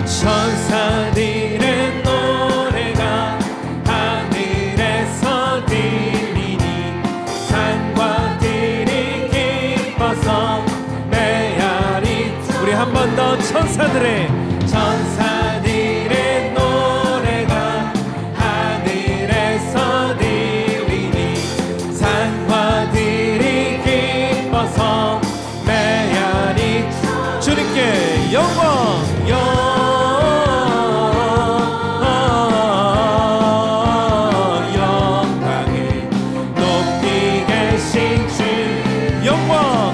천사들의 노래가 하늘에서 들리니 산과 들이 기뻐서 메아리. 우리 한 번 더 천사들의 노래가 하늘에서 들리니 산과 들이 기뻐서 메아리. 주님께 영광 영광을 높이 계신 주 영광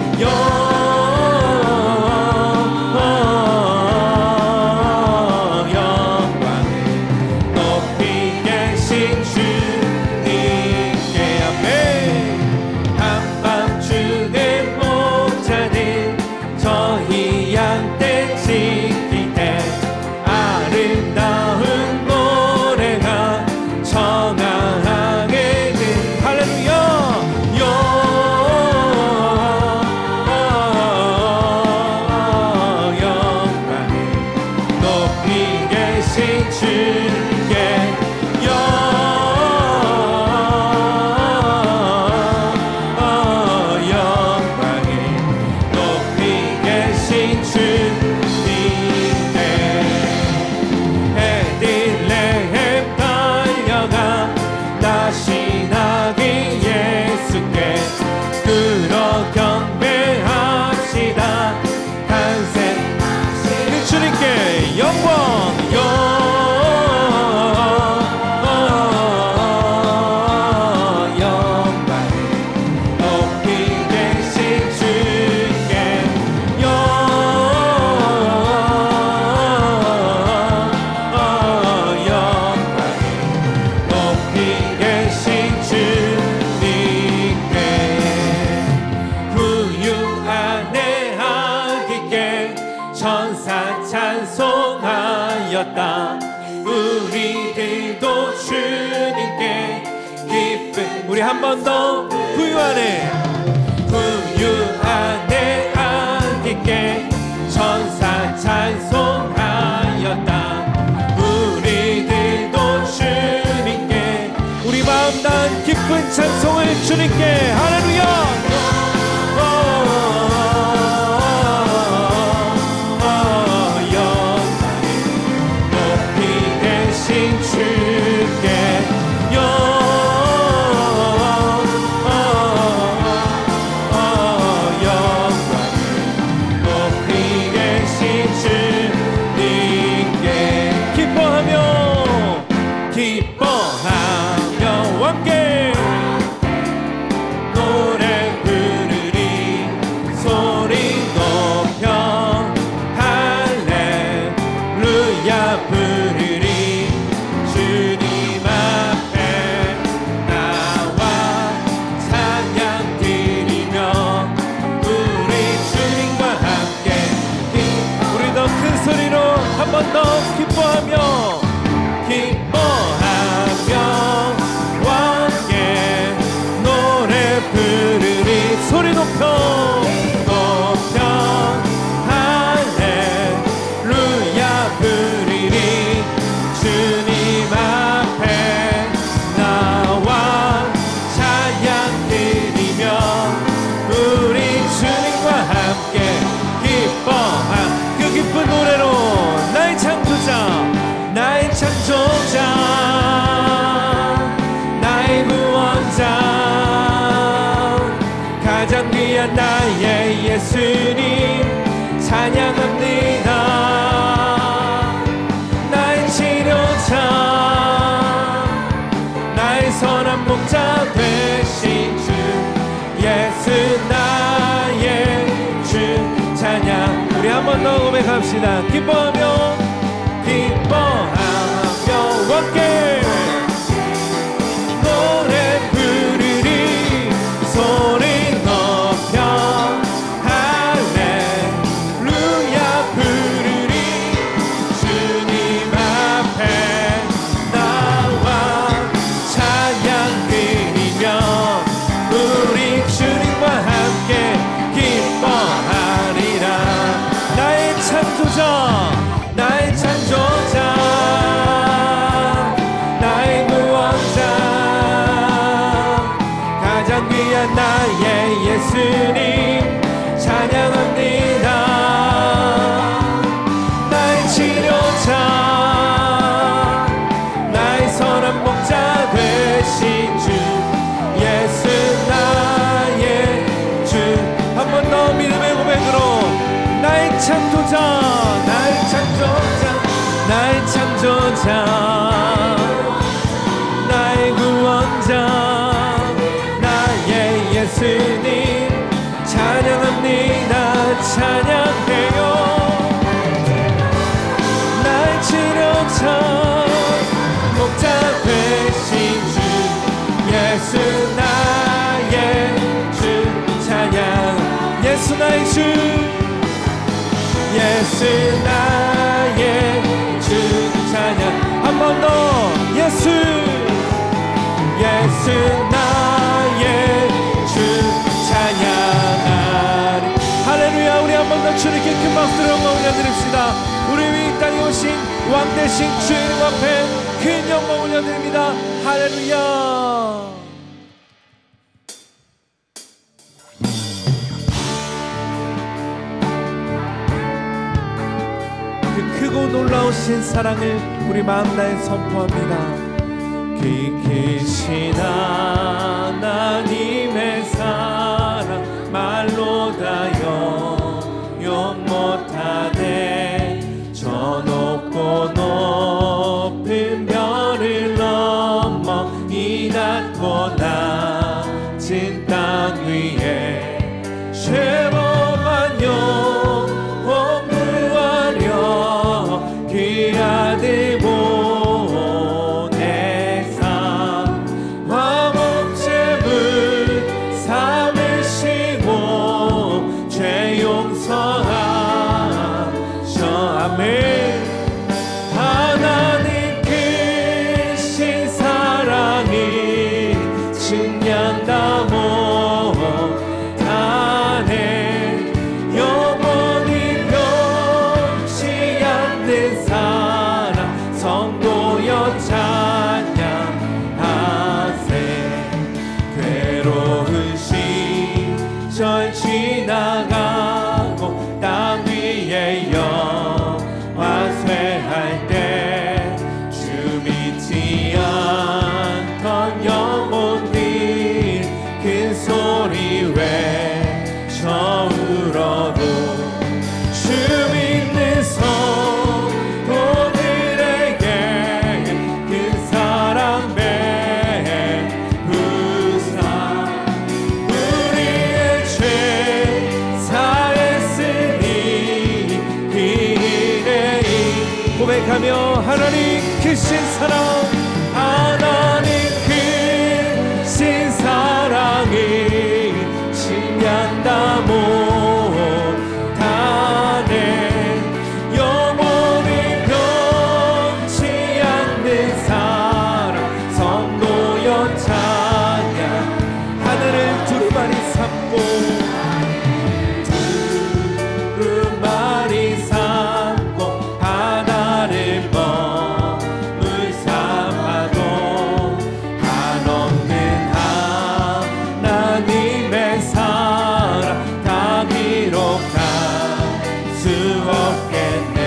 우리들도 주님께 기쁨. 우리 한 번 더 부유 안에 안기께 천사 찬송하였다. 우리들도 주님께 우리 마음 난 기쁜 찬송을 주님께 할렐루야. 한 번 더 기뻐하며 함께 노래 부르리. 소리 높여 할렐루야 부르리. 주님 앞에 나와 찬양 드리며 우리 주님과 함께 기뻐함. 그 기쁜 노래로 나의 창조자 나의 구원자 가장 귀한 나의 예수님 찬양합니다. 나의 치료자 나의 선한 목자 되신 주 예수 나의 주 찬양. 우리 한 번 더 고백합시다. 기뻐하며 함께 노래 부르리. 소리 높여 할렐루야 부르리. 주님 앞에 나와 찬양 드리며 우리 주님과 함께 기뻐하리라. 나의 창조자 나의 구원자, 나의 예수님 찬양합니다. 찬양해요. 나의 치료자, 목자 되신 주 예수 나의 주 찬양. 예수 나의 주, 예수 나의 주 찬양. 한 번 더. 예수, 예수 나의 주 찬양하리. 할렐루야. 우리 한 번 더 주님께 큰 박수로 영광 올려드립시다. 우리 위 땅에 오신 왕 대신 주님 앞에 큰 영광 올려드립니다. 할렐루야. 크고 놀라우신 사랑을 우리 마음 다해 선포합니다. 기키신 하나님의 사랑 말로 다 용 못하네. 저 높고 높은 별을 넘어 이 낮고 낮은 땅 위에 죄범한 영혼 구하려 그 아들 보내사 화목제물 삼으시고 죄 용서하셔. 아멘. 하나님 크신 사랑이 증량다 못하네. 영원히 변치 않는 사랑 성도여 찬양하세. 괴로운 시절 지나가고 땅 위에 영화 쇠할 때 주 믿지 않던 영혼들 큰 소리 외쳐 울어도 주 믿는 성도들에게 큰 사랑 베푸사 우리의 죄 사했으니 비례히 고백하며 하나님 크신 사랑, 하나님 크신 사랑이 증량다 못하네. 영원히 변치 않는 사랑 성도여 찬양. 하늘을 두루마리 삼고 두루마리 삼고 바다를 머물 삼아도 한없는 하나님의 사랑 다 기록할 수 없겠네.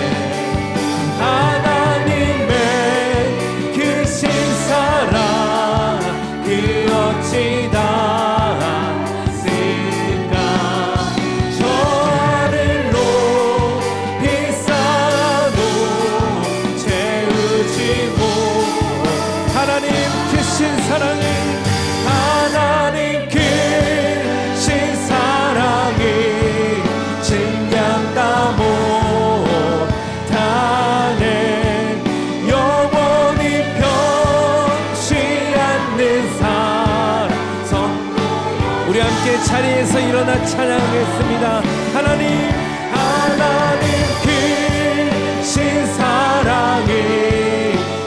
하나님의 크신 사랑 그 어찌 닿았을까. 저 하늘로 비싸도 채우지 못. 하나님 크신 사랑을, 하나님 크신 사랑이 증량다 못하네. 영원히 변치 않는 사랑 성도. 우리 함께 자리에서 일어나 찬양하겠습니다. 하나님, 하나님 크신 사랑이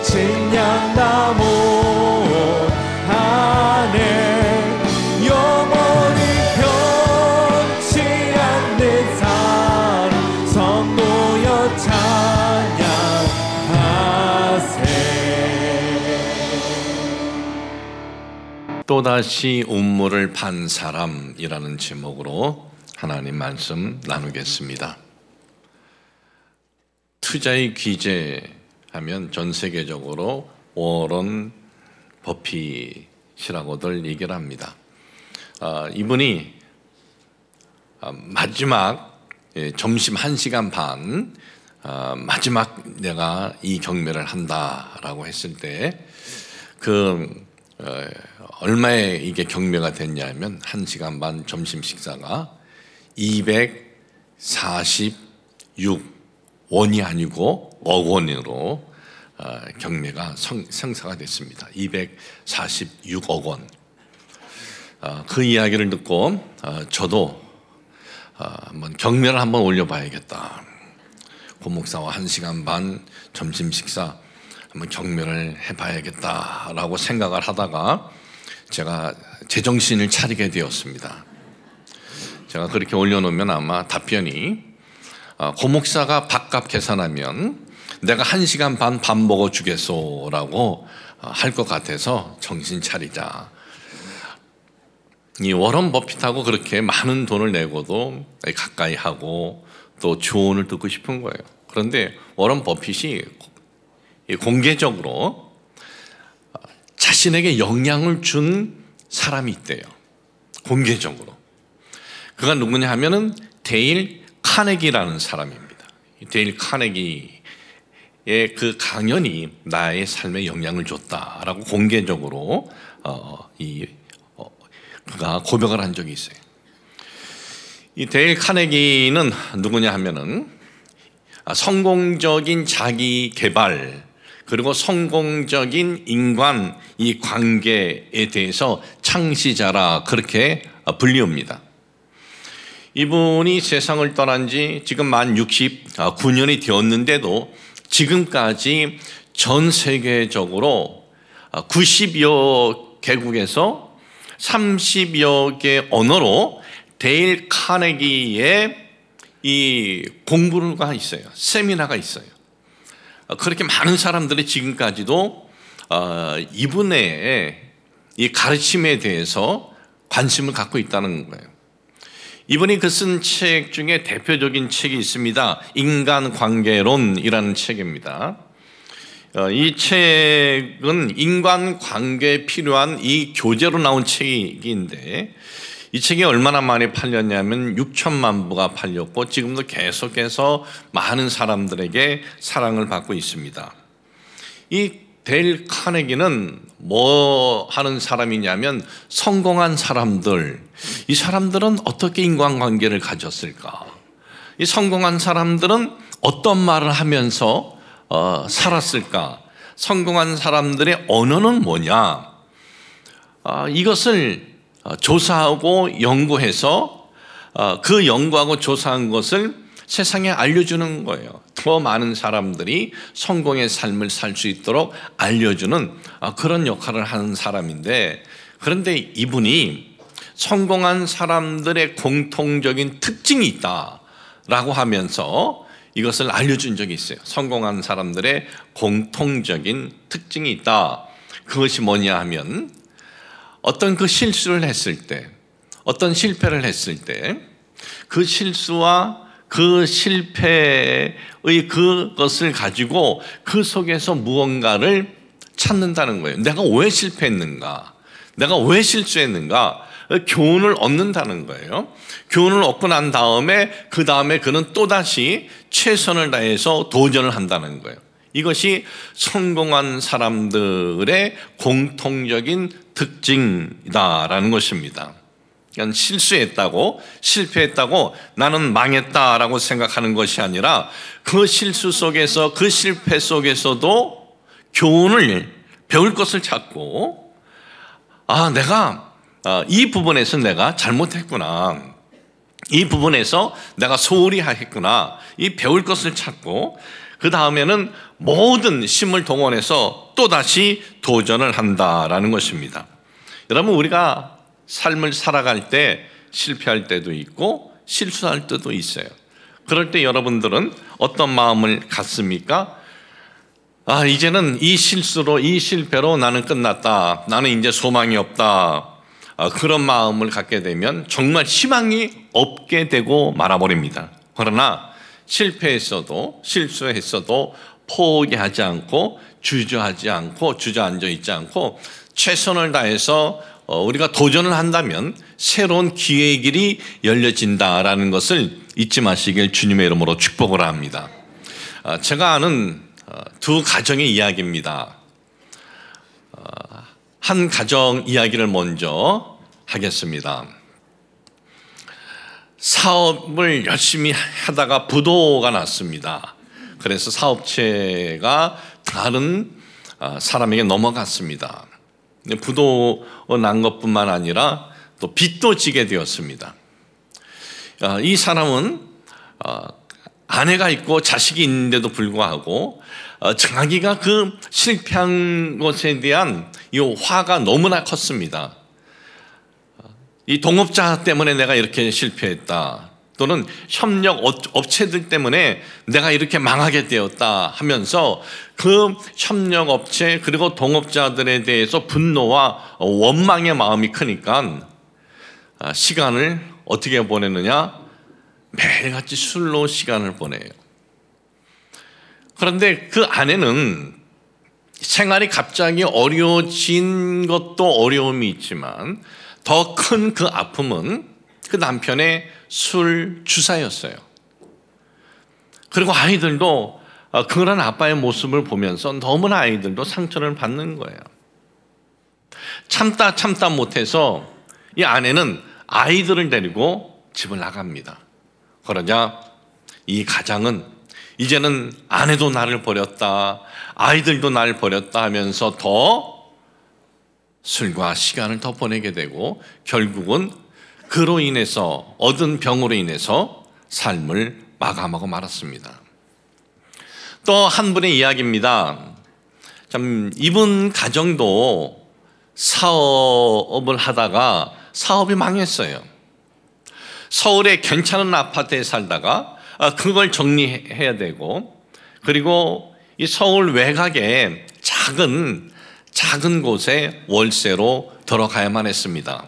증량다 못하네. 영원히 변치 않는 사랑 성도여 찬양하세. 또다시 운물을 판 사람이라는 제목으로 하나님 말씀 나누겠습니다. 투자의 귀재하면 전 세계적으로 워런 버핏이라고들 얘기를 합니다. 이분이 마지막 점심 1시간 반 마지막 내가 이 경매를 한다라고 했을 때 얼마에 이게 경매가 됐냐면 1시간 반 점심 식사가 246원이 아니고 억 원으로 경매가 성사가 됐습니다. 246억 원. 그 이야기를 듣고 저도 한번 경매를 한번 올려봐야겠다. 고목사와 1시간 반 점심 식사 한번 경매를 해봐야겠다라고 생각을 하다가 제가 제정신을 차리게 되었습니다. 제가 그렇게 올려놓으면 아마 답변이 고목사가 밥값 계산하면 내가 1시간 반 밥 먹어주겠소라고 할 것 같아서 정신 차리자. 이 워런 버핏하고 그렇게 많은 돈을 내고도 가까이 하고 또 조언을 듣고 싶은 거예요. 그런데 워런 버핏이 공개적으로 자신에게 영향을 준 사람이 있대요. 공개적으로. 그가 누구냐 하면은 데일 카네기라는 사람입니다. 데일 카네기의 그 강연이 나의 삶에 영향을 줬다라고 공개적으로 그가 고백을 한 적이 있어요. 이 데일 카네기는 누구냐 하면은 성공적인 자기 개발 그리고 성공적인 인간 이 관계에 대해서 창시자라 그렇게 불리웁니다. 이분이 세상을 떠난 지 지금 만 69년이 되었는데도 지금까지 전 세계적으로 90여 개국에서 30여 개 언어로 데일 카네기의 이 공부가 있어요. 세미나가 있어요. 그렇게 많은 사람들이 지금까지도 이분의 이 가르침에 대해서 관심을 갖고 있다는 거예요. 이분이 그 쓴 책 중에 대표적인 책이 있습니다. 인간관계론이라는 책입니다. 이 책은 인간관계에 필요한 이 교재로 나온 책인데 이 책이 얼마나 많이 팔렸냐면 6천만 부가 팔렸고 지금도 계속해서 많은 사람들에게 사랑을 받고 있습니다. 이 데일 카네기는 뭐 하는 사람이냐면 성공한 사람들, 이 사람들은 어떻게 인간관계를 가졌을까? 이 성공한 사람들은 어떤 말을 하면서 살았을까? 성공한 사람들의 언어는 뭐냐? 이것을 조사하고 연구해서 그 연구하고 조사한 것을 세상에 알려주는 거예요. 더 많은 사람들이 성공의 삶을 살 수 있도록 알려주는 그런 역할을 하는 사람인데, 그런데 이분이 성공한 사람들의 공통적인 특징이 있다라고 하면서 이것을 알려준 적이 있어요. 성공한 사람들의 공통적인 특징이 있다. 그것이 뭐냐 하면 어떤 그 실수를 했을 때, 어떤 실패를 했을 때 그 실수와 그 실패의 그것을 가지고 그 속에서 무언가를 찾는다는 거예요. 내가 왜 실패했는가? 내가 왜 실수했는가? 교훈을 얻는다는 거예요. 교훈을 얻고 난 다음에 그 다음에 그는 또다시 최선을 다해서 도전을 한다는 거예요. 이것이 성공한 사람들의 공통적인 특징이다라는 것입니다. 그러니까 실수했다고, 실패했다고 나는 망했다라고 생각하는 것이 아니라 그 실수 속에서, 그 실패 속에서도 교훈을 배울 것을 찾고, 내가 이 부분에서 내가 잘못했구나, 이 부분에서 내가 소홀히 했구나, 이 배울 것을 찾고 그 다음에는 모든 힘을 동원해서 또다시 도전을 한다라는 것입니다. 여러분, 우리가 삶을 살아갈 때 실패할 때도 있고 실수할 때도 있어요. 그럴 때 여러분들은 어떤 마음을 갖습니까? 이제는 이 실수로, 이 실패로 나는 끝났다, 나는 이제 소망이 없다, 그런 마음을 갖게 되면 정말 희망이 없게 되고 말아버립니다. 그러나 실패했어도, 실수했어도 포기하지 않고, 주저앉아 있지 않고 최선을 다해서 우리가 도전을 한다면 새로운 기회의 길이 열려진다라는 것을 잊지 마시길 주님의 이름으로 축복을 합니다. 제가 아는 두 가정의 이야기입니다. 한 가정 이야기를 먼저 하겠습니다. 사업을 열심히 하다가 부도가 났습니다. 그래서 사업체가 다른 사람에게 넘어갔습니다. 부도 난 것뿐만 아니라 또 빚도 지게 되었습니다. 이 사람은 아내가 있고 자식이 있는데도 불구하고 자기가 그 실패한 것에 대한 이 화가 너무나 컸습니다. 이 동업자 때문에 내가 이렇게 실패했다, 또는 협력 업체들 때문에 내가 이렇게 망하게 되었다 하면서 그 협력 업체 그리고 동업자들에 대해서 분노와 원망의 마음이 크니까 시간을 어떻게 보내느냐? 매일같이 술로 시간을 보내요. 그런데 그 아내는 생활이 갑자기 어려워진 것도 어려움이 있지만 더 큰 그 아픔은 그 남편의 술 주사였어요. 그리고 아이들도 그런 아빠의 모습을 보면서 너무나 아이들도 상처를 받는 거예요. 참다 못해서 이 아내는 아이들을 데리고 집을 나갑니다. 그러자 이 가장은 이제는 아내도 나를 버렸다, 아이들도 나를 버렸다 하면서 더 술과 시간을 더 보내게 되고 결국은 그로 인해서 얻은 병으로 인해서 삶을 마감하고 말았습니다. 또 한 분의 이야기입니다. 참 이분 가정도 사업을 하다가 사업이 망했어요. 서울의 괜찮은 아파트에 살다가 그걸 정리해야 되고, 그리고 이 서울 외곽에 작은 곳에 월세로 들어가야만 했습니다.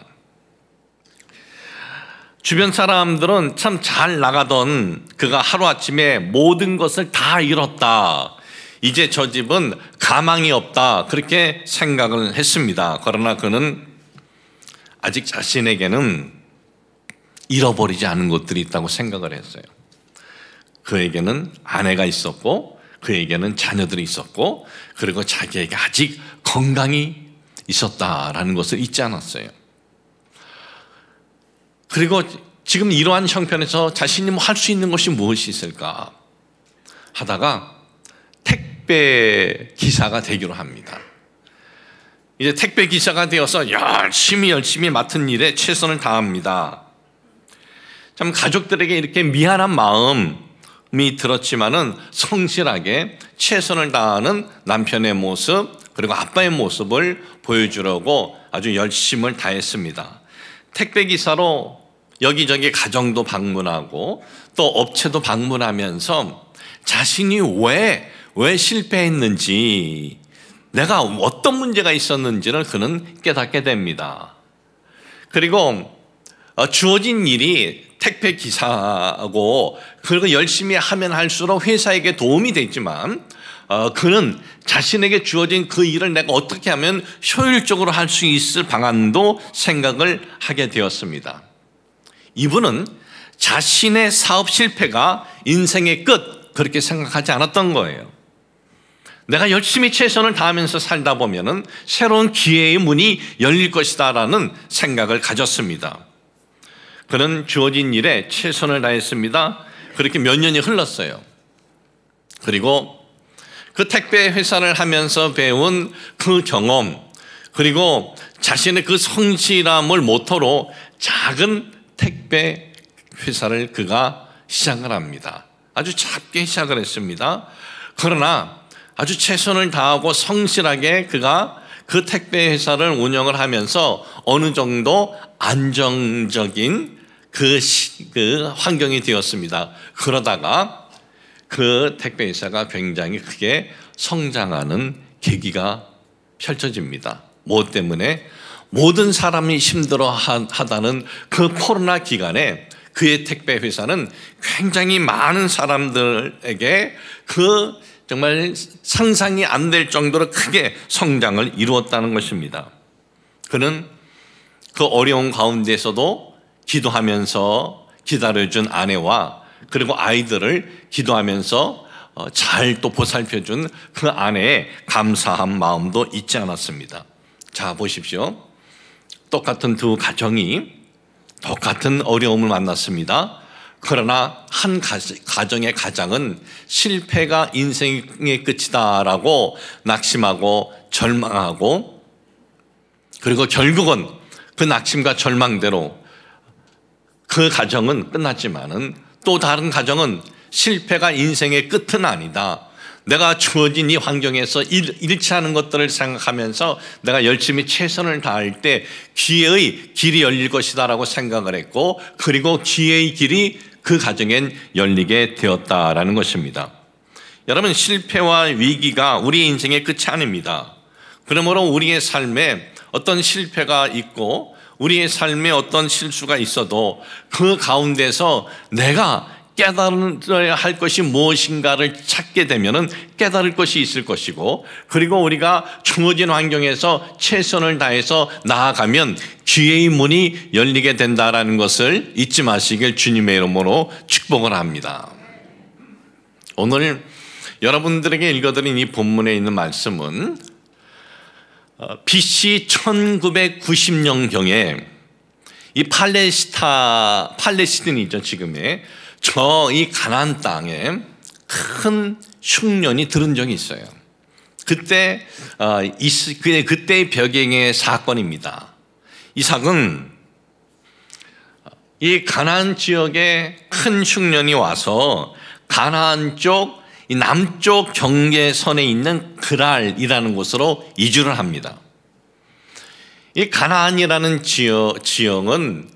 주변 사람들은 참 잘 나가던 그가 하루아침에 모든 것을 다 잃었다, 이제 저 집은 가망이 없다, 그렇게 생각을 했습니다. 그러나 그는 아직 자신에게는 잃어버리지 않은 것들이 있다고 생각을 했어요. 그에게는 아내가 있었고, 그에게는 자녀들이 있었고, 그리고 자기에게 아직 건강이 있었다라는 것을 잊지 않았어요. 그리고 지금 이러한 형편에서 자신이 뭐 할 수 있는 것이 무엇이 있을까 하다가 택배 기사가 되기로 합니다. 이제 택배 기사가 되어서 열심히 맡은 일에 최선을 다합니다. 참 가족들에게 이렇게 미안한 마음이 들었지만은 성실하게 최선을 다하는 남편의 모습 그리고 아빠의 모습을 보여주려고 아주 열심을 다했습니다. 택배기사로 여기저기 가정도 방문하고 또 업체도 방문하면서 자신이 왜 실패했는지, 내가 어떤 문제가 있었는지를 그는 깨닫게 됩니다. 그리고 주어진 일이 택배 기사고, 그리고 열심히 하면 할수록 회사에게 도움이 되지만 그는 자신에게 주어진 그 일을 내가 어떻게 하면 효율적으로 할 수 있을 방안도 생각을 하게 되었습니다. 이분은 자신의 사업 실패가 인생의 끝, 그렇게 생각하지 않았던 거예요. 내가 열심히 최선을 다하면서 살다 보면은 새로운 기회의 문이 열릴 것이다라는 생각을 가졌습니다. 그는 주어진 일에 최선을 다했습니다. 그렇게 몇 년이 흘렀어요. 그리고 그 택배 회사를 하면서 배운 그 경험, 그리고 자신의 그 성실함을 모토로 작은 택배 회사를 그가 시작을 합니다. 아주 작게 시작을 했습니다. 그러나 아주 최선을 다하고 성실하게 그가 그 택배 회사를 운영을 하면서 어느 정도 안정적인 그 환경이 되었습니다. 그러다가 그 택배 회사가 굉장히 크게 성장하는 계기가 펼쳐집니다. 뭐 때문에? 모든 사람이 힘들어 하다는 그 코로나 기간에 그의 택배 회사는 굉장히 많은 사람들에게 그 정말 상상이 안 될 정도로 크게 성장을 이루었다는 것입니다. 그는 그 어려운 가운데서도 기도하면서 기다려준 아내와 그리고 아이들을 기도하면서 잘 또 보살펴준 그 아내의 감사한 마음도 잊지 않았습니다. 자, 보십시오. 똑같은 두 가정이 똑같은 어려움을 만났습니다. 그러나 한 가정의 가장은 실패가 인생의 끝이다라고 낙심하고 절망하고, 그리고 결국은 그 낙심과 절망대로 그 가정은 끝났지만은, 또 다른 가정은 실패가 인생의 끝은 아니다, 내가 주어진 이 환경에서 잃지 않은 것들을 생각하면서 내가 열심히 최선을 다할 때 기회의 길이 열릴 것이다라고 생각을 했고, 그리고 기회의 길이 그 가정엔 열리게 되었다라는 것입니다. 여러분, 실패와 위기가 우리 인생의 끝이 아닙니다. 그러므로 우리의 삶에 어떤 실패가 있고 우리의 삶에 어떤 실수가 있어도 그 가운데서 내가 깨달아야 할 것이 무엇인가를 찾게 되면은 깨달을 것이 있을 것이고, 그리고 우리가 주어진 환경에서 최선을 다해서 나아가면 기회의 문이 열리게 된다라는 것을 잊지 마시길 주님의 이름으로 축복을 합니다. 오늘 여러분들에게 읽어드린 이 본문에 있는 말씀은 BC 1990년경에 이 팔레스틴이죠, 지금의 이 가나안 땅에 큰 흉년이 들은 적이 있어요. 그때의 벽경의 사건입니다. 이삭은 이 가나안 지역에 큰 흉년이 와서 가나안 쪽 이 남쪽 경계선에 있는 그랄이라는 곳으로 이주를 합니다. 이 가나안이라는 지역은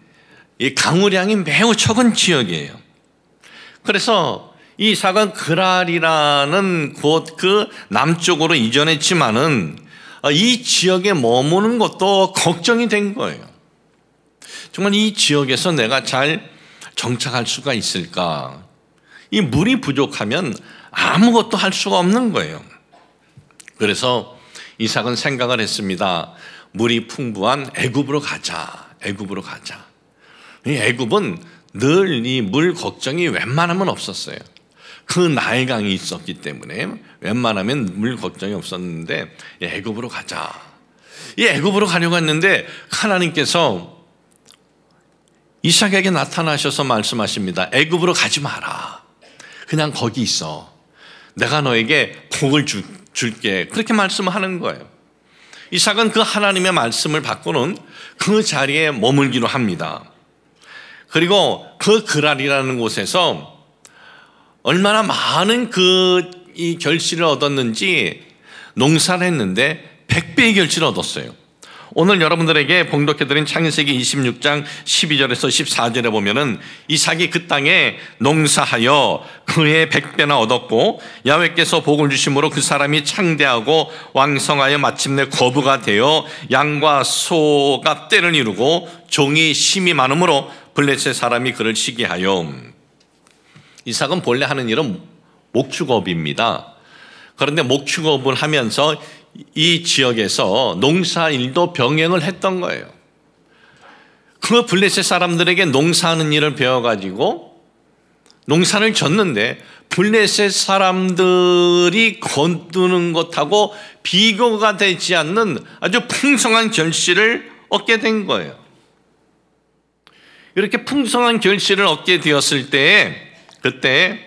이 강우량이 매우 적은 지역이에요. 그래서 이삭은 그랄이라는 곳 그 남쪽으로 이전했지만은 이 지역에 머무는 것도 걱정이 된 거예요. 정말 이 지역에서 내가 잘 정착할 수가 있을까? 이 물이 부족하면 아무것도 할 수가 없는 거예요. 그래서 이삭은 생각을 했습니다. 물이 풍부한 애굽으로 가자. 애굽으로 가자. 이 애굽은 늘 이 물 걱정이 웬만하면 없었어요. 그 나일강이 있었기 때문에 웬만하면 물 걱정이 없었는데 애굽으로 가자. 이 애굽으로 가려고 했는데 하나님께서 이삭에게 나타나셔서 말씀하십니다. 애굽으로 가지 마라. 그냥 거기 있어. 내가 너에게 복을 줄게. 그렇게 말씀하는 거예요. 이삭은 그 하나님의 말씀을 받고는 그 자리에 머물기로 합니다. 그리고 그 그랄이라는 곳에서 얼마나 많은 이 결실을 얻었는지 농사를 했는데 100배의 결실을 얻었어요. 오늘 여러분들에게 봉독해드린 창세기 26장 12절에서 14절에 보면은 이삭이 그 땅에 농사하여 그해 100배나 얻었고 야훼께서 복을 주심으로 그 사람이 창대하고 왕성하여 마침내 거부가 되어 양과 소가 떼를 이루고 종이 심이 많으므로 블레셋 사람이 그를 시기하여. 이삭은 본래 하는 일은 목축업입니다. 그런데 목축업을 하면서 이 지역에서 농사일도 병행을 했던 거예요. 그 블레셋 사람들에게 농사하는 일을 배워가지고 농사를 졌는데 블레셋 사람들이 거두는 것하고 비교가 되지 않는 아주 풍성한 결실을 얻게 된 거예요. 이렇게 풍성한 결실을 얻게 되었을 때 그때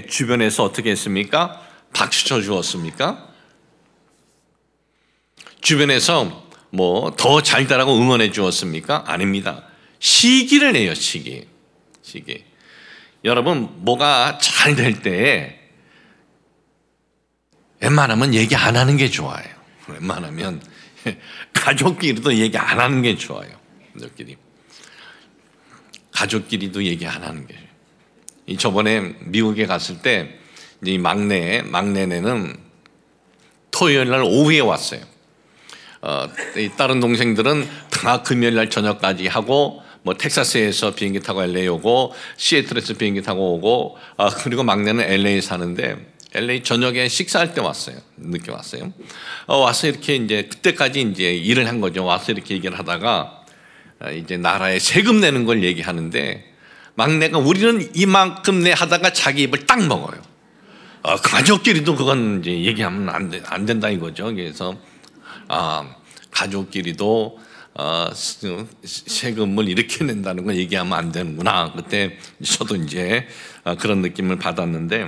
주변에서 어떻게 했습니까? 박수 쳐 주었습니까? 주변에서 더 잘 되라고 응원해 주었습니까? 아닙니다. 시기를 내요, 시기. 여러분, 뭐가 잘 될 때 웬만하면 얘기 안 하는 게 좋아요. 웬만하면 가족끼리도 얘기 안 하는 게 좋아요. 가족끼리도 얘기 안 하는 게. 저번에 미국에 갔을 때 이 막내네는 토요일 날 오후에 왔어요. 다른 동생들은 다 금요일 날 저녁까지 하고 텍사스에서 비행기 타고 LA 오고 시애틀에서 비행기 타고 오고 그리고 막내는 LA 사는데 LA 저녁에 식사할 때 왔어요. 늦게 왔어요. 와서 이렇게 이제 그때까지 이제 일을 한 거죠. 와서 이렇게 얘기를 하다가 이제 나라에 세금 내는 걸 얘기하는데 막내가 우리는 이만큼 내 하다가 자기 입을 딱 먹어요. 가족끼리도 그건 이제 얘기하면 안 된다 이거죠. 그래서 가족끼리도 세금을 이렇게 낸다는 걸 얘기하면 안 되는구나. 그때 저도 이제 그런 느낌을 받았는데,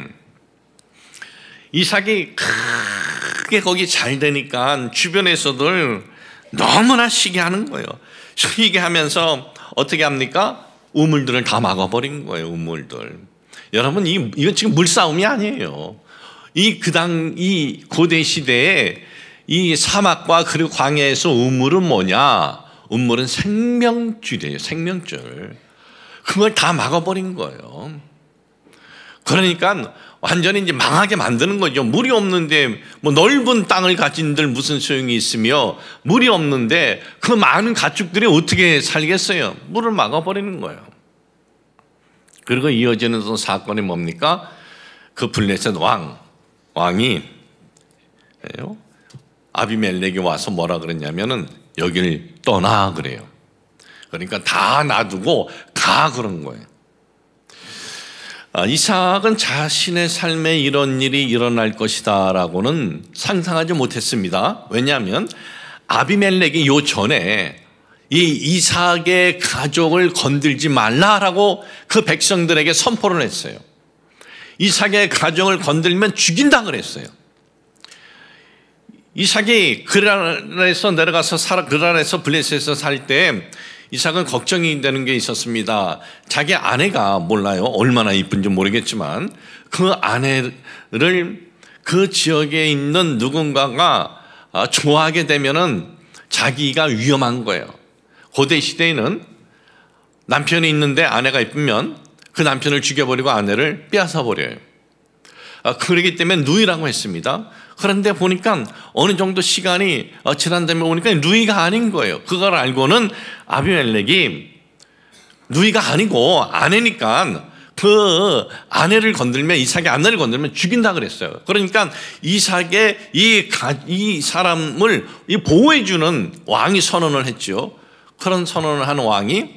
이삭이 크게 거기 잘 되니까 주변에서들 너무나 시기하는 거예요. 시기하면서 어떻게 합니까? 우물들을 다 막아버린 거예요. 우물들. 여러분, 이건 지금 물싸움이 아니에요. 이 고대 시대에 이 사막과 그리고 광야에서 우물은 뭐냐? 우물은 생명줄이에요. 생명줄. 그걸 다 막아버린 거예요. 그러니까 완전히 이제 망하게 만드는 거죠. 물이 없는데 뭐 넓은 땅을 가진들 무슨 소용이 있으며, 물이 없는데 그 많은 가축들이 어떻게 살겠어요? 물을 막아버리는 거예요. 그리고 이어지는 또 사건이 뭡니까? 그 블레셋 왕이 아비멜렉이 와서 뭐라 그랬냐면은 여길 떠나 그래요. 그러니까 다 놔두고 가 그런 거예요. 이삭은 자신의 삶에 이런 일이 일어날 것이다 라고는 상상하지 못했습니다. 왜냐하면 아비멜렉이 요 전에 이 이삭의 가족을 건들지 말라라고 그 백성들에게 선포를 했어요. 이삭의 가족을 건들면 죽인다 그랬어요. 이삭이 그랄에서 내려가서 그랄에서 블레셋에서 살 때 이삭은 걱정이 되는 게 있었습니다. 자기 아내가, 몰라요, 얼마나 이쁜지 모르겠지만 그 아내를 그 지역에 있는 누군가가 좋아하게 되면은 자기가 위험한 거예요. 고대 시대에는 남편이 있는데 아내가 이쁘면 그 남편을 죽여버리고 아내를 빼앗아 버려요. 그러기 때문에 누이라고 했습니다. 그런데 보니까 어느 정도 시간이 지난 다음에 보니까 누이가 아닌 거예요. 그걸 알고는 아비멜렉이 누이가 아니고 아내니까 그 아내를 건들면, 이삭의 아내를 건들면 죽인다 그랬어요. 그러니까 이삭의 이 사람을 보호해주는 왕이 선언을 했죠. 그런 선언을 한 왕이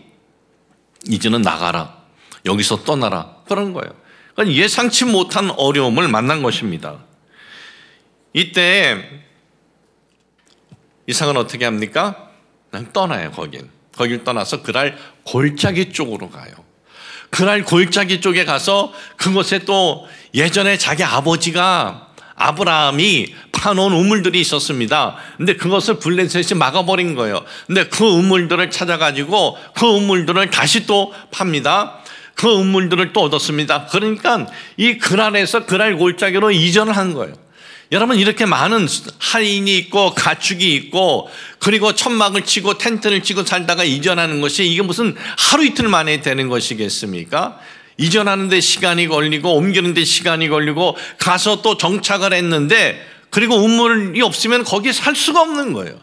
이제는 나가라, 여기서 떠나라, 그런 거예요. 그러니까 예상치 못한 어려움을 만난 것입니다. 이때 이삭은 어떻게 합니까? 그냥 떠나요. 거길 떠나서 그랄 골짜기 쪽으로 가요. 그랄 골짜기 쪽에 가서 그곳에 또 예전에 자기 아버지가 아브라함이 파놓은 우물들이 있었습니다. 근데 그것을 블레셋이 막아버린 거예요. 근데 그 우물들을 찾아가지고 그 우물들을 다시 또 팝니다. 그 우물들을 또 얻었습니다. 그러니까 이 그랄에서 그랄 골짜기로 이전을 한 거예요. 여러분, 이렇게 많은 하인이 있고 가축이 있고 그리고 천막을 치고 텐트를 치고 살다가 이전하는 것이 이게 무슨 하루 이틀 만에 되는 것이겠습니까? 이전하는 데 시간이 걸리고 옮기는 데 시간이 걸리고 가서 또 정착을 했는데, 그리고 우물이 없으면 거기에 살 수가 없는 거예요.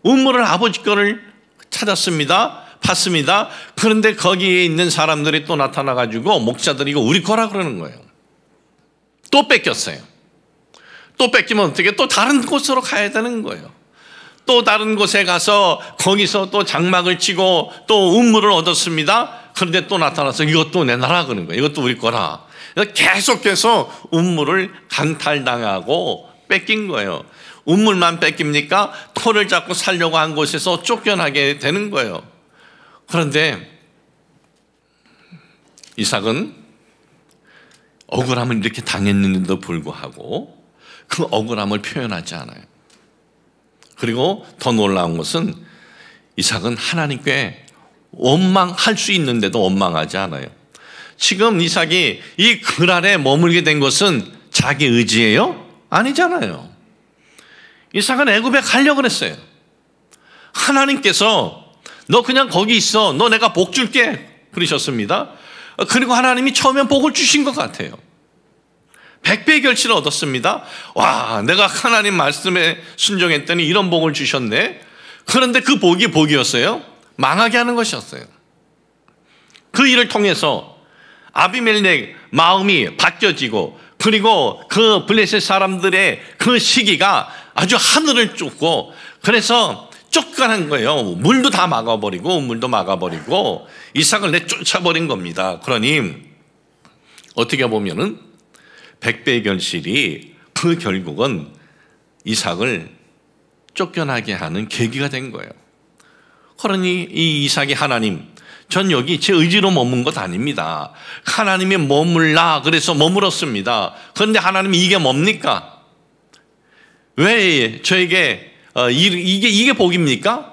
우물을 아버지 거를 찾았습니다. 팠습니다. 그런데 거기에 있는 사람들이 또 나타나가지고 목자들이 이거 우리 거라 그러는 거예요. 또 뺏겼어요. 또 뺏기면 어떻게, 또 다른 곳으로 가야 되는 거예요. 또 다른 곳에 가서 거기서 또 장막을 치고 또 우물을 얻었습니다. 그런데 또 나타나서 이것도 내놔라 그러는 거예요. 이것도 우리 거라. 계속해서 우물을 강탈당하고 뺏긴 거예요. 우물만 뺏깁니까? 토를 잡고 살려고 한 곳에서 쫓겨나게 되는 거예요. 그런데 이삭은 억울함을 이렇게 당했는데도 불구하고 그 억울함을 표현하지 않아요. 그리고 더 놀라운 것은 이삭은 하나님께 원망할 수 있는데도 원망하지 않아요. 지금 이삭이 이 그랄에 머물게 된 것은 자기 의지예요? 아니잖아요. 이삭은 애굽에 가려고 그랬어요. 하나님께서 너 그냥 거기 있어, 너 내가 복 줄게 그러셨습니다. 그리고 하나님이 처음엔 복을 주신 것 같아요. 100배의 결실을 얻었습니다. 와, 내가 하나님 말씀에 순종했더니 이런 복을 주셨네. 그런데 그 복이 복이었어요? 망하게 하는 것이었어요. 그 일을 통해서 아비멜렉 마음이 바뀌어지고, 그리고 그 블레셋 사람들의 그 시기가 아주 하늘을 쫓고, 그래서 쫓겨난 거예요. 물도 다 막아버리고 우물도 막아버리고 이삭을 내쫓아버린 겁니다. 그러니 어떻게 보면은 백배의 결실이 그 결국은 이삭을 쫓겨나게 하는 계기가 된 거예요. 그러니 이 이삭이 하나님, 전 여기 제 의지로 머문 것 아닙니다. 하나님이 머물라 그래서 머물었습니다. 그런데 하나님이 이게 뭡니까? 왜 저에게 이게 복입니까?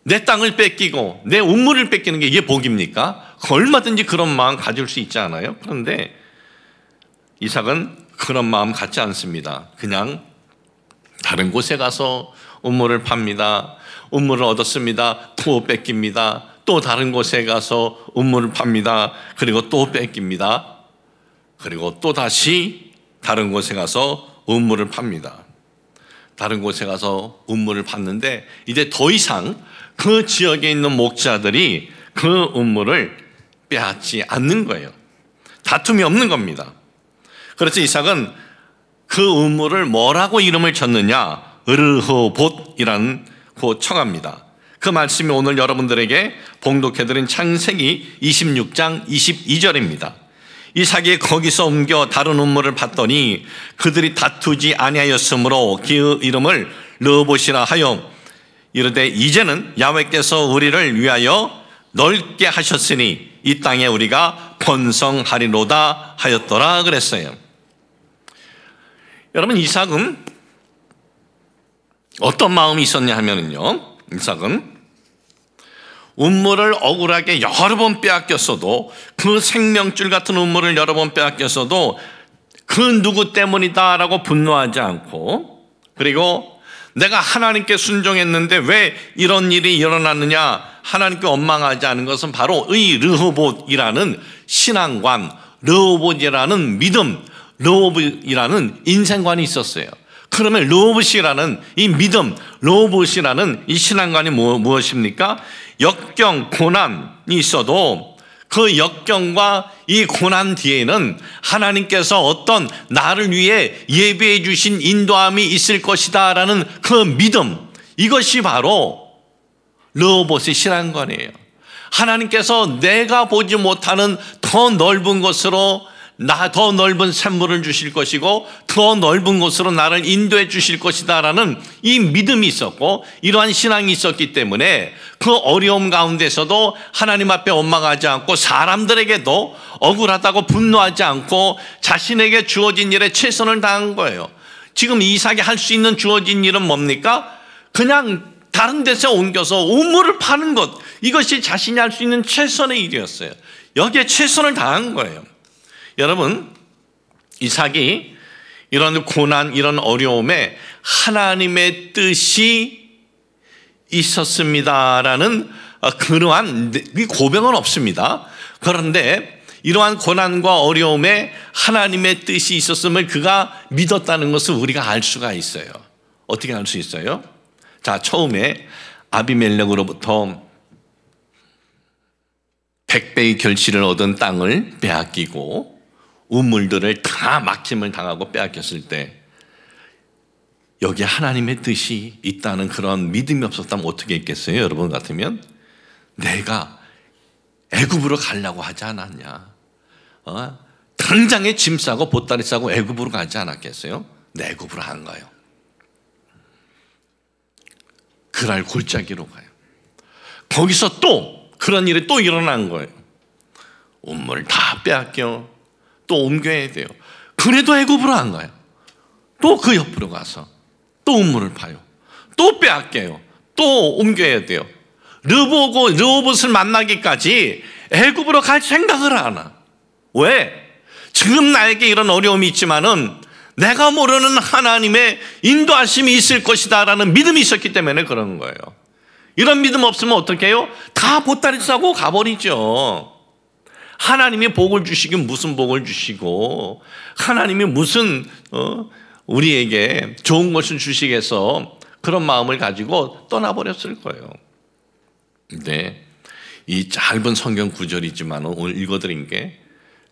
내 땅을 뺏기고 내 우물을 뺏기는 게 이게 복입니까? 얼마든지 그런 마음 가질 수 있지 않아요? 그런데 이삭은 그런 마음 갖지 않습니다. 그냥 다른 곳에 가서 우물을 팝니다. 우물을 얻었습니다. 또 뺏깁니다. 또 다른 곳에 가서 우물을 팝니다. 그리고 또 뺏깁니다. 그리고 또 다시 다른 곳에 가서 우물을 팝니다. 다른 곳에 가서 우물을 팠는데 이제 더 이상 그 지역에 있는 목자들이 그 우물을 빼앗지 않는 거예요. 다툼이 없는 겁니다. 그래서 이삭은 그 우물을 뭐라고 이름을 졌느냐? 르호봇이라는 그 청합니다. 그 말씀이 오늘 여러분들에게 봉독해드린 창세기 26장 22절입니다. 이삭이 거기서 옮겨 다른 우물을 봤더니 그들이 다투지 아니하였으므로 그 이름을 르호봇이라 하여 이르되 이제는 야훼께서 우리를 위하여 넓게 하셨으니 이 땅에 우리가 번성하리로다 하였더라 그랬어요. 여러분, 이삭은 어떤 마음이 있었냐 하면은요, 이삭은 우물을 억울하게 여러 번 빼앗겼어도, 그 생명줄 같은 우물을 여러 번 빼앗겼어도 그 누구 때문이다라고 분노하지 않고, 그리고 내가 하나님께 순종했는데 왜 이런 일이 일어났느냐 하나님께 원망하지 않은 것은 바로 이 르호봇이라는 신앙관, 르호봇이라는 믿음, 르호봇이라는 인생관이 있었어요. 그러면 르호봇이라는 이 믿음, 르호봇이라는 이 신앙관이 무엇입니까? 역경, 고난이 있어도 그 역경과 이 고난 뒤에는 하나님께서 어떤 나를 위해 예비해 주신 인도함이 있을 것이다 라는 그 믿음, 이것이 바로 르호봇의 신앙관이에요. 하나님께서 내가 보지 못하는 더 넓은 곳으로 더 넓은 샘물을 주실 것이고 더 넓은 곳으로 나를 인도해 주실 것이다 라는 이 믿음이 있었고, 이러한 신앙이 있었기 때문에 그 어려움 가운데서도 하나님 앞에 원망하지 않고 사람들에게도 억울하다고 분노하지 않고 자신에게 주어진 일에 최선을 다한 거예요. 지금 이삭이 할 수 있는 주어진 일은 뭡니까? 그냥 다른 데서 옮겨서 우물을 파는 것, 이것이 자신이 할 수 있는 최선의 일이었어요. 여기에 최선을 다한 거예요. 여러분, 이삭이 이런 고난, 이런 어려움에 하나님의 뜻이 있었습니다라는 그러한 고백은 없습니다. 그런데 이러한 고난과 어려움에 하나님의 뜻이 있었음을 그가 믿었다는 것을 우리가 알 수가 있어요. 어떻게 알 수 있어요? 자, 처음에 아비멜렉으로부터 100배의 결실을 얻은 땅을 빼앗기고 우물들을 다 막힘을 당하고 빼앗겼을 때 여기에 하나님의 뜻이 있다는 그런 믿음이 없었다면 어떻게 했겠어요? 여러분 같으면 내가 애굽으로 가려고 하지 않았냐? 당장에 짐 싸고 보따리 싸고 애굽으로 가지 않았겠어요? 내 애굽으로 안 가요. 그날 골짜기로 가요. 거기서 또 그런 일이 또 일어난 거예요. 우물을 다 빼앗겨 또 옮겨야 돼요. 그래도 애굽으로 안 가요. 또 그 옆으로 가서 또 우물을 파요. 또 빼앗겨요. 또 옮겨야 돼요. 르호봇을 만나기까지 애굽으로 갈 생각을 안 하. 왜? 지금 나에게 이런 어려움이 있지만은 내가 모르는 하나님의 인도하심이 있을 것이다 라는 믿음이 있었기 때문에 그런 거예요. 이런 믿음 없으면 어떻게 해요? 다 보따리 싸고 가버리죠. 하나님이 복을 주시긴 무슨 복을 주시고 하나님이 무슨 우리에게 좋은 것을 주시겠어, 그런 마음을 가지고 떠나버렸을 거예요. 근데 이 짧은 성경 구절이지만 오늘 읽어드린 게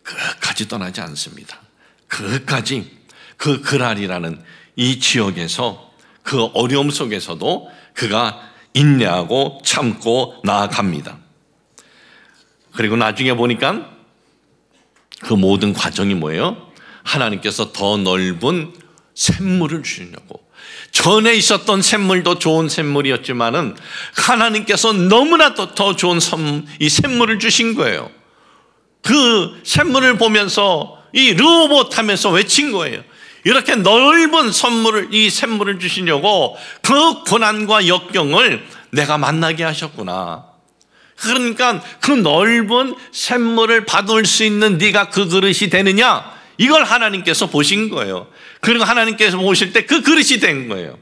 끝까지 떠나지 않습니다. 끝까지 그 그랄이라는 이 지역에서 그 어려움 속에서도 그가 인내하고 참고 나아갑니다. 그리고 나중에 보니까 그 모든 과정이 뭐예요? 하나님께서 더 넓은 샘물을 주시려고. 전에 있었던 샘물도 좋은 샘물이었지만은 하나님께서 너무나 더 좋은 이 샘물을 주신 거예요. 그 샘물을 보면서 이 르호봇 하면서 외친 거예요. 이렇게 넓은 선물을, 이 샘물을 주시려고 그 고난과 역경을 내가 만나게 하셨구나. 그러니까 그 넓은 샘물을 받을 수 있는 네가 그 그릇이 되느냐, 이걸 하나님께서 보신 거예요. 그리고 하나님께서 보실 때 그 그릇이 된 거예요.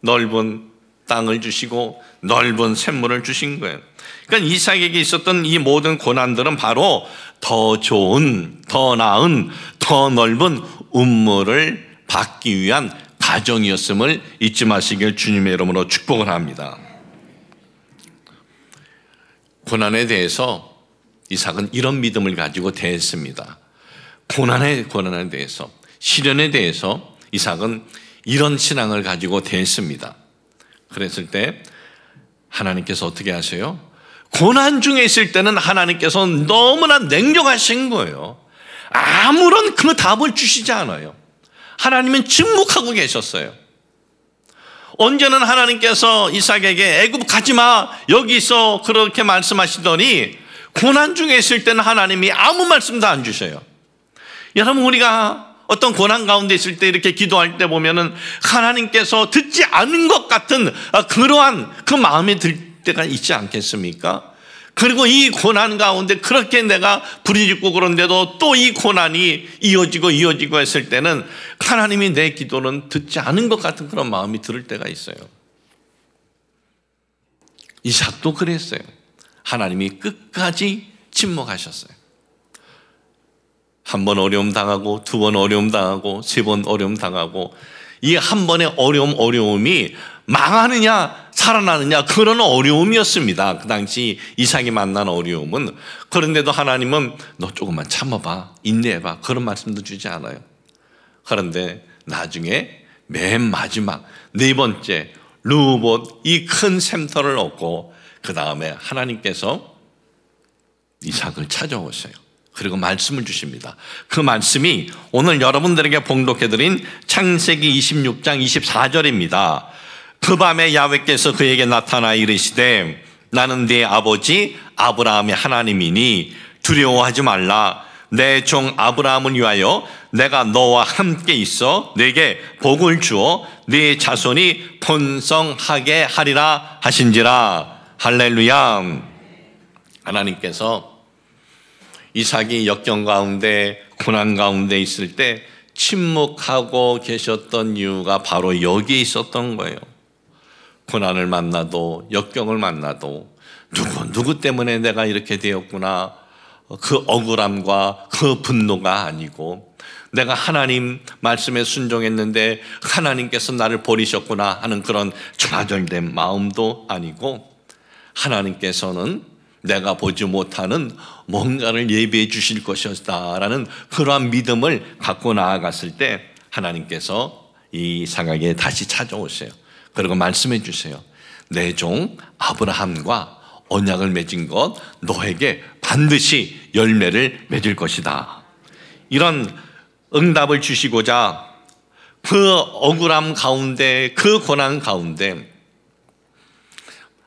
넓은 땅을 주시고 넓은 샘물을 주신 거예요. 그러니까 이삭에게 있었던 이 모든 고난들은 바로 더 좋은, 더 나은, 더 넓은 운물을 받기 위한 과정이었음을 잊지 마시길 주님의 이름으로 축복을 합니다. 고난에 대해서 이삭은 이런 믿음을 가지고 대했습니다. 고난에 대해서, 시련에 대해서 이삭은 이런 신앙을 가지고 대했습니다. 그랬을 때 하나님께서 어떻게 하세요? 고난 중에 있을 때는 하나님께서 너무나 냉정하신 거예요. 아무런 그 답을 주시지 않아요. 하나님은 침묵하고 계셨어요. 언제는 하나님께서 이삭에게 애굽 가지마, 여기 있어, 그렇게 말씀하시더니 고난 중에 있을 때는 하나님이 아무 말씀도 안 주셔요. 여러분, 우리가 어떤 고난 가운데 있을 때 이렇게 기도할 때 보면은 하나님께서 듣지 않은 것 같은 그러한 그 마음이 들 때가 있지 않겠습니까? 그리고 이 고난 가운데 그렇게 내가 부르짖고 그런데도 또 이 고난이 이어지고 했을 때는 하나님이 내 기도는 듣지 않은 것 같은 그런 마음이 들을 때가 있어요. 이삭도 그랬어요. 하나님이 끝까지 침묵하셨어요. 한 번 어려움 당하고, 두 번 어려움 당하고, 세 번 어려움 당하고, 이 한 번의 어려움이 망하느냐 살아나느냐, 그런 어려움이었습니다. 그 당시 이삭이 만난 어려움은. 그런데도 하나님은 너 조금만 참아봐, 인내해봐, 그런 말씀도 주지 않아요. 그런데 나중에 맨 마지막 네 번째 르호봇, 이 큰 샘터를 얻고 그 다음에 하나님께서 이삭을 찾아오세요. 그리고 말씀을 주십니다. 그 말씀이 오늘 여러분들에게 봉독해드린 창세기 26장 24절입니다. 그 밤에 야훼께서 그에게 나타나 이르시되 나는 네 아버지 아브라함의 하나님이니 두려워하지 말라. 내 종 아브라함을 위하여 내가 너와 함께 있어 네게 복을 주어 네 자손이 번성하게 하리라 하신지라. 할렐루야. 하나님께서 이삭이 역경 가운데, 고난 가운데 있을 때 침묵하고 계셨던 이유가 바로 여기에 있었던 거예요. 고난을 만나도, 역경을 만나도 누구 때문에 내가 이렇게 되었구나, 그 억울함과 그 분노가 아니고, 내가 하나님 말씀에 순종했는데 하나님께서 나를 버리셨구나 하는 그런 좌절된 마음도 아니고, 하나님께서는 내가 보지 못하는 뭔가를 예비해 주실 것이었다라는 그러한 믿음을 갖고 나아갔을 때 하나님께서 이 이삭에게 다시 찾아오세요. 그리고 말씀해 주세요. 내 종 아브라함과 언약을 맺은 것 너에게 반드시 열매를 맺을 것이다. 이런 응답을 주시고자 그 억울함 가운데, 그 고난 가운데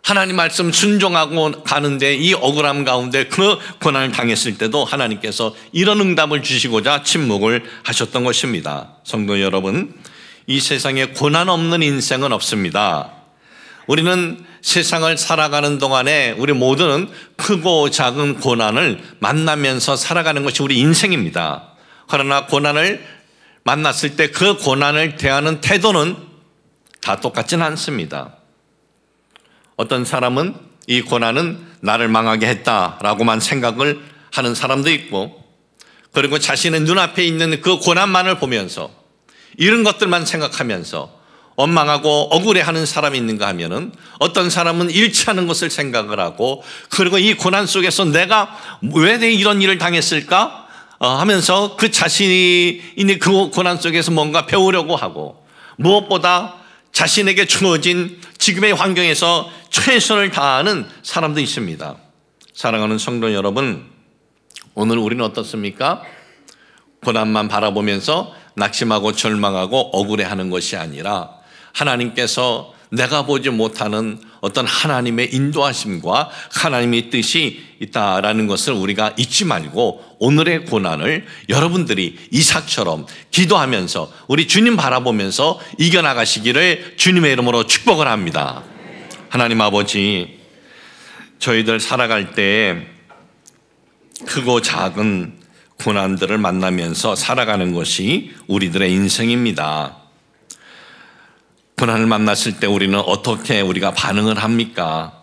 하나님 말씀 순종하고 가는데 이 억울함 가운데 그 고난을 당했을 때도 하나님께서 이런 응답을 주시고자 침묵을 하셨던 것입니다. 성도 여러분, 이 세상에 고난 없는 인생은 없습니다. 우리는 세상을 살아가는 동안에 우리 모두는 크고 작은 고난을 만나면서 살아가는 것이 우리 인생입니다. 그러나 고난을 만났을 때 그 고난을 대하는 태도는 다 똑같지는 않습니다. 어떤 사람은 이 고난은 나를 망하게 했다라고만 생각을 하는 사람도 있고, 그리고 자신의 눈앞에 있는 그 고난만을 보면서 이런 것들만 생각하면서 원망하고 억울해하는 사람이 있는가 하면은, 어떤 사람은 잃지 않은 것을 생각을 하고, 그리고 이 고난 속에서 내가 왜 이런 일을 당했을까 하면서 그 자신이 있는 그 고난 속에서 뭔가 배우려고 하고, 무엇보다 자신에게 주어진 지금의 환경에서 최선을 다하는 사람도 있습니다. 사랑하는 성도 여러분, 오늘 우리는 어떻습니까? 고난만 바라보면서 낙심하고 절망하고 억울해하는 것이 아니라 하나님께서 내가 보지 못하는 어떤 하나님의 인도하심과 하나님의 뜻이 있다라는 것을 우리가 잊지 말고 오늘의 고난을 여러분들이 이삭처럼 기도하면서 우리 주님 바라보면서 이겨나가시기를 주님의 이름으로 축복을 합니다. 하나님 아버지, 저희들 살아갈 때 크고 작은 고난들을 만나면서 살아가는 것이 우리들의 인생입니다. 고난을 만났을 때 우리는 어떻게 우리가 반응을 합니까?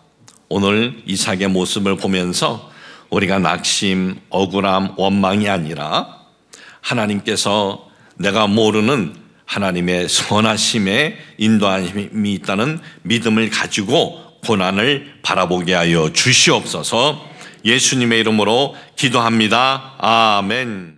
오늘 이삭의 모습을 보면서 우리가 낙심, 억울함, 원망이 아니라 하나님께서 내가 모르는 하나님의 선하심에 인도하심이 있다는 믿음을 가지고 고난을 바라보게 하여 주시옵소서. 예수님의 이름으로 기도합니다. 아멘.